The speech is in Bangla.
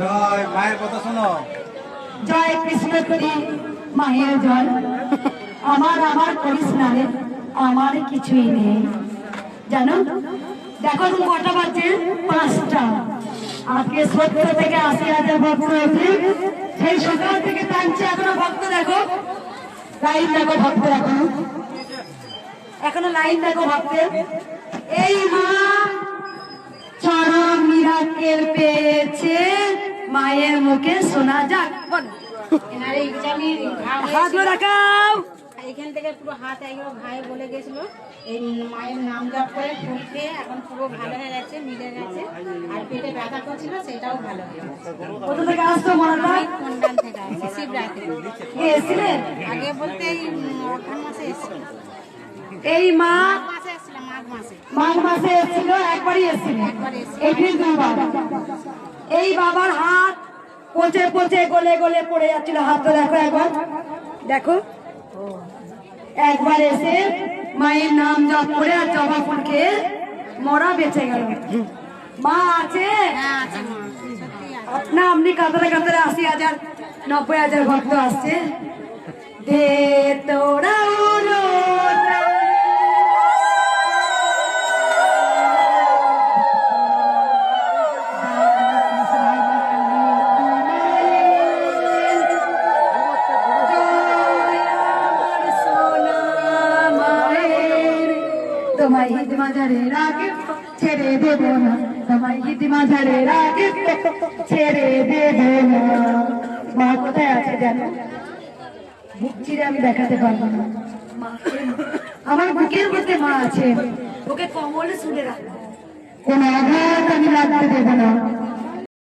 জয় মায়ের কথা শোনো। জয় কৃষ্ণ করি মায়ের জয়। আমার করিস না রে, আমার কিছুই নেই জানো। দেখো তুমি কটা বাজছে? 5টা। আজকে 70 থেকে 80,000 ভক্ত হয়েছে। সেই সকাল থেকে টানছে, এখনো ভক্ত দেখো, লাইন দেখো, ভক্ত এখনো লাইন দেখো ভক্তের। এই মা চরম মিরাকেল পেয়েছে, মায়ের মুখে শোনা যাক। হাতগুলো দেখাও। এখান থেকে পুরো হাত একদম ভাই বলে গেছিল, এই মায়ের নাম জপ করে ফুল খেয়ে এখন পুরো ভালো হয়ে গেছে, মিলে গেছে। আর পেটে ব্যথা করছিল, সেটাও ভালো হয়ে গেছে। কোথা থেকে আসতো মনে হয়? কোনখান থেকে আসছে? শিবরাত্রি এসেছিলেন আগে বলতে এই অঘ্রাণ মাসে এসেছিল। এই মা মাসে এসেছিল, মাঘ মাসে এসেছিল, একবারই এসেছিলেন। এখানে দুবার। এই বাবার হাত পচে পচে গলে গলে পড়ে যাচ্ছিল। হাতটা দেখো একবার, দেখো। একবার এসে মায়ের নাম জপ করে আর জবা ফুল খেয়ে মরা বেঁচে গেল। মা আছে না? আপনি কাতারে কাতারে 80,000 90,000 ভক্ত আসছে। দে তোরা তোমায় ঈদ মাঝারে রাখে ছেড়ে দেব না, তোমায় ঈদ মাঝারে রাখে ছেড়ে দেব না। মা কোথায় আছে জানো? বুক চিরে আমি দেখাতে পারবো না। আমার বুকের মধ্যে মা আছে, ওকে কমলে শুনে রাখবো। কোন আঘাত আমি লাগতে দেব না।